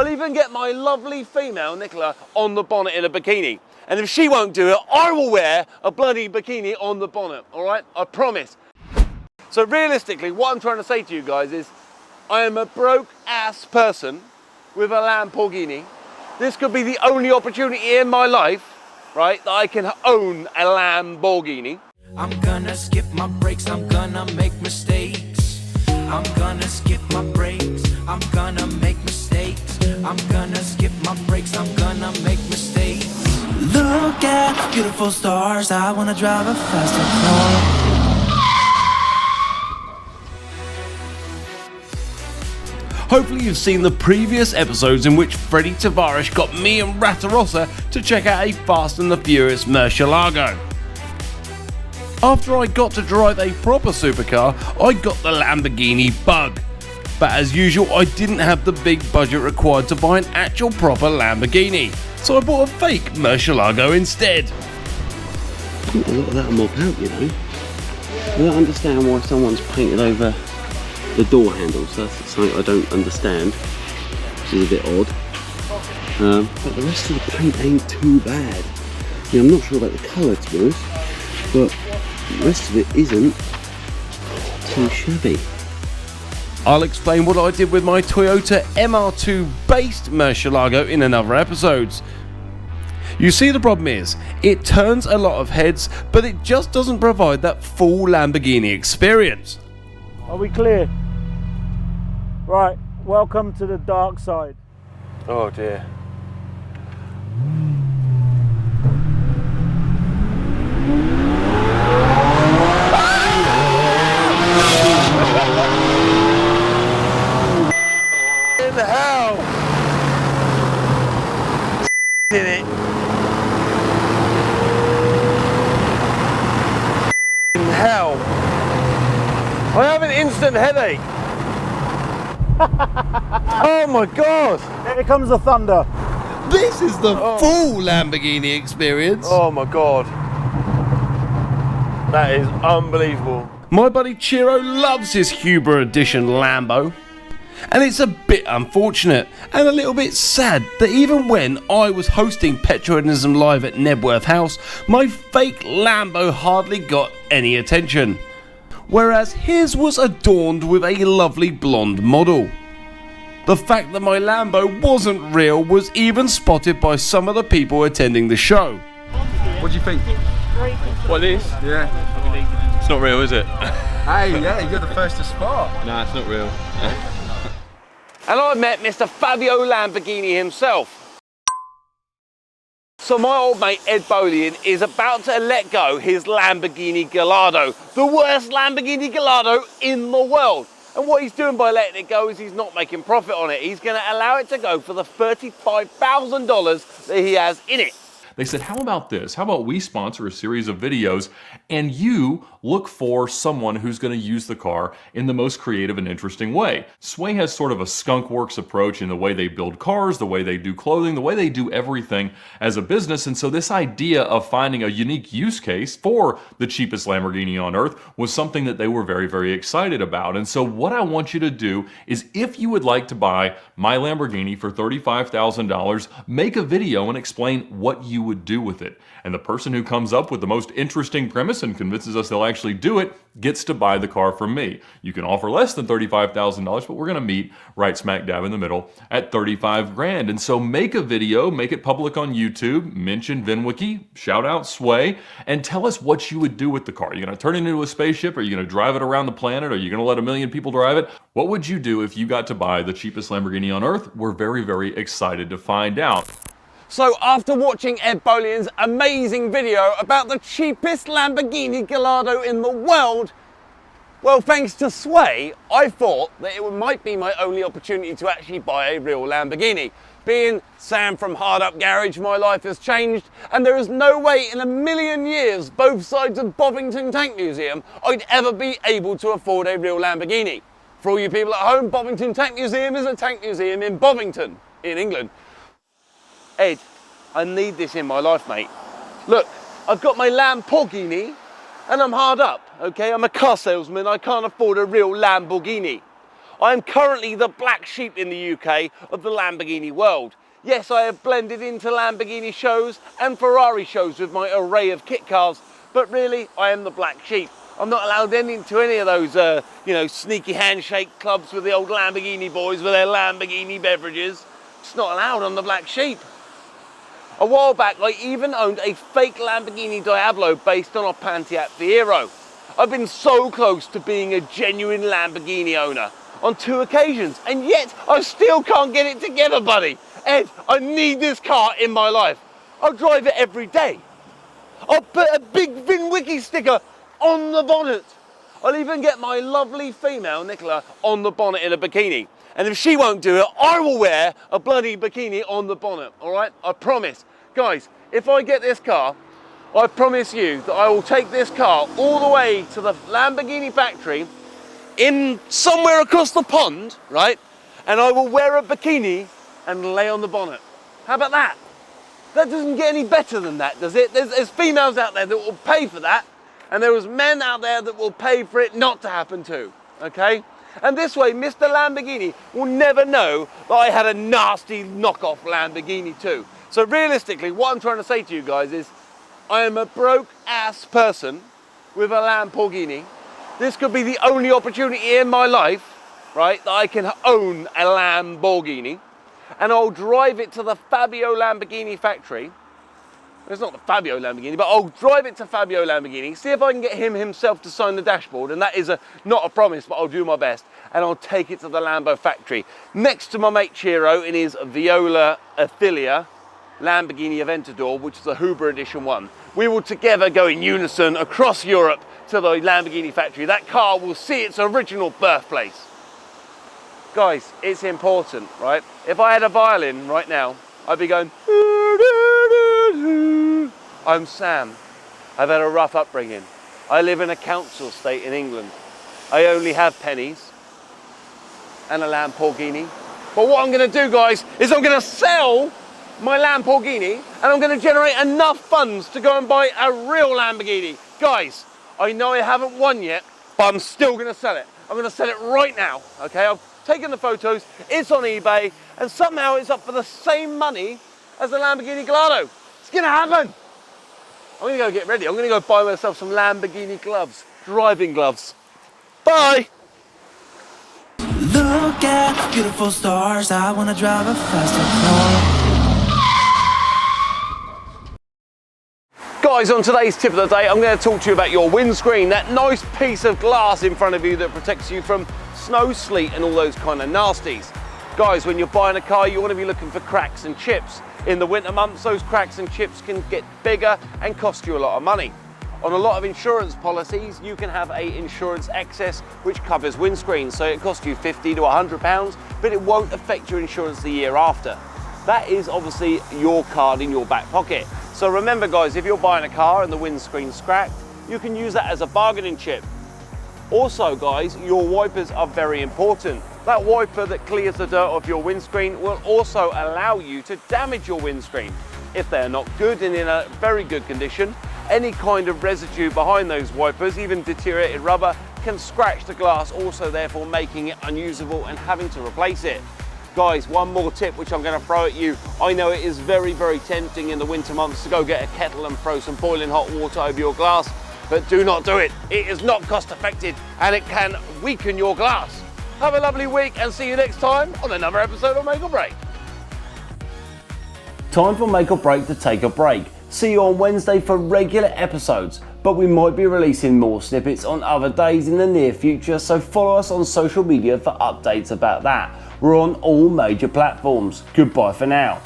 I'll even get my lovely female, Nicola, on the bonnet in a bikini. And if she won't do it, I will wear a bloody bikini on the bonnet, all right? I promise. So realistically, what I'm trying to say to you guys is, I am a broke-ass person with a Lamborghini. This could be the only opportunity in my life, right, that I can own a Lamborghini. I'm gonna skip my breaks, I'm gonna make mistakes. I'm gonna skip my breaks, I'm gonna make mistakes. I'm gonna skip my breaks, I'm gonna make mistakes. Look at beautiful stars, I wanna drive a faster car. Hopefully you've seen the previous episodes in which Freddie Tavares got me and Ratarossa to check out a Fast and the Furious Murcielago. After I got to drive a proper supercar, I got the Lamborghini Bug. But as usual, I didn't have the big budget required to buy an actual proper Lamborghini, so I bought a fake Murcielago instead. A lot of that mob out, you know. I don't understand why someone's painted over the door handles. That's something I don't understand, which is a bit odd. But the rest of the paint ain't too bad. Yeah, I'm not sure about the colour, to be honest, but the rest of it isn't too shabby. I'll explain what I did with my Toyota MR2 based Murcielago in another episode. You see, the problem is, it turns a lot of heads, but it just doesn't provide that full Lamborghini experience. Are we clear? Right, welcome to the dark side. Oh dear. In hell! In it. In hell. I have an instant headache. Oh my god! Here comes the thunder. This is the full Lamborghini experience. Oh my god. That is unbelievable. My buddy Chiro loves his Huber Edition Lambo. And it's a bit unfortunate and a little bit sad that even when I was hosting Petrohedonism Live at Nebworth House, my fake Lambo hardly got any attention. Whereas his was adorned with a lovely blonde model. The fact that my Lambo wasn't real was even spotted by some of the people attending the show. What do you think? What, this? Yeah. It's not real, is it? Hey, yeah, you're the first to spot. Nah, it's not real. And I met Mr. Fabio Lamborghini himself. So my old mate Ed Bolian is about to let go his Lamborghini Gallardo, the worst Lamborghini Gallardo in the world. And what he's doing by letting it go is he's not making profit on it. He's going to allow it to go for the $35,000 that he has in it. They said, how about this? How about we sponsor a series of videos and you look for someone who's going to use the car in the most creative and interesting way. Sway has sort of a skunk works approach in the way they build cars, the way they do clothing, the way they do everything as a business. And so this idea of finding a unique use case for the cheapest Lamborghini on earth was something that they were very, very excited about. And so what I want you to do is, if you would like to buy my Lamborghini for $35,000, make a video and explain what you would do with it. And the person who comes up with the most interesting premise and convinces us they'll actually do it gets to buy the car from me. You can offer less than $35,000, but we're going to meet right smack dab in the middle at 35 grand. And so make a video, make it public on YouTube, mention VINwiki, shout out Sway, and tell us what you would do with the car. Are you going to turn it into a spaceship? Are you going to drive it around the planet? Are you going to let 1 million people drive it? What would you do if you got to buy the cheapest Lamborghini on earth? We're very, very excited to find out. So after watching Ed Bolian's amazing video about the cheapest Lamborghini Gallardo in the world, well, thanks to Sway, I thought that it might be my only opportunity to actually buy a real Lamborghini. Being Sam from Hard Up Garage, my life has changed, and there is no way in a million years, both sides of Bovington Tank Museum, I'd ever be able to afford a real Lamborghini. For all you people at home, Bovington Tank Museum is a tank museum in Bovington, in England. Ed, I need this in my life, mate. Look, I've got my Lamborghini and I'm hard up, okay? I'm a car salesman, I can't afford a real Lamborghini. I am currently the black sheep in the UK of the Lamborghini world. Yes, I have blended into Lamborghini shows and Ferrari shows with my array of kit cars, but really, I am the black sheep. I'm not allowed into any of those, you know, sneaky handshake clubs with the old Lamborghini boys with their Lamborghini beverages. It's not allowed on the black sheep. A while back, I even owned a fake Lamborghini Diablo based on a Pontiac Fiero. I've been so close to being a genuine Lamborghini owner on 2 occasions, and yet I still can't get it together, buddy. Ed, I need this car in my life. I'll drive it every day. I'll put a big VINwiki sticker on the bonnet. I'll even get my lovely female, Nicola, on the bonnet in a bikini. And if she won't do it, I will wear a bloody bikini on the bonnet, all right? I promise. Guys, if I get this car, I promise you that I will take this car all the way to the Lamborghini factory in somewhere across the pond, right? And I will wear a bikini and lay on the bonnet. How about that? That doesn't get any better than that, does it? There's females out there that will pay for that, and there is men out there that will pay for it not to happen too, okay? And this way, Mr. Lamborghini will never know that I had a nasty knockoff Lamborghini too. So realistically, what I'm trying to say to you guys is, I am a broke ass person with a Lamborghini. This could be the only opportunity in my life, right, that I can own a Lamborghini. And I'll drive it to the Fabio Lamborghini factory. It's not the Fabio Lamborghini, but I'll drive it to Fabio Lamborghini, see if I can get him himself to sign the dashboard, and that is not a promise, but I'll do my best, and I'll take it to the Lambo factory, next to my mate Ciro in his Viola Afilia Lamborghini Aventador, which is a Huber Edition 1. We will together go in unison across Europe to the Lamborghini factory. That car will see its original birthplace. Guys, it's important, right? If I had a violin right now, I'd be going, I'm Sam. I've had a rough upbringing. I live in a council estate in England. I only have pennies and a Lamborghini. But what I'm gonna do, guys, is I'm gonna sell my Lamborghini and I'm gonna generate enough funds to go and buy a real Lamborghini. Guys, I know I haven't won yet, but I'm still gonna sell it. I'm gonna sell it right now, okay? I've taken the photos, it's on eBay, and somehow it's up for the same money as the Lamborghini Gallardo. It's gonna happen. I'm gonna go get ready. I'm gonna go buy myself some Lamborghini gloves, driving gloves. Bye. Look at beautiful stars. I wanna drive a faster car. Guys, on today's tip of the day, I'm going to talk to you about your windscreen, that nice piece of glass in front of you that protects you from snow, sleet and all those kind of nasties. Guys, when you're buying a car, you want to be looking for cracks and chips. In the winter months, those cracks and chips can get bigger and cost you a lot of money. On a lot of insurance policies, you can have a insurance excess which covers windscreens, so it costs you £50 to £100, but it won't affect your insurance the year after. That is obviously your card in your back pocket. So remember guys, if you're buying a car and the windscreen's cracked, you can use that as a bargaining chip. Also guys, your wipers are very important. That wiper that clears the dirt off your windscreen will also allow you to damage your windscreen. If they're not good and in a very good condition, any kind of residue behind those wipers, even deteriorated rubber, can scratch the glass, also therefore making it unusable and having to replace it. Guys, one more tip which I'm going to throw at you. I know it is very, very tempting in the winter months to go get a kettle and throw some boiling hot water over your glass, but do not do it. It is not cost effective and it can weaken your glass. Have a lovely week and see you next time on another episode of Make or Break. Time for Make or Break to take a break. See you on Wednesday for regular episodes, but we might be releasing more snippets on other days in the near future, so follow us on social media for updates about that. We're on all major platforms. Goodbye for now.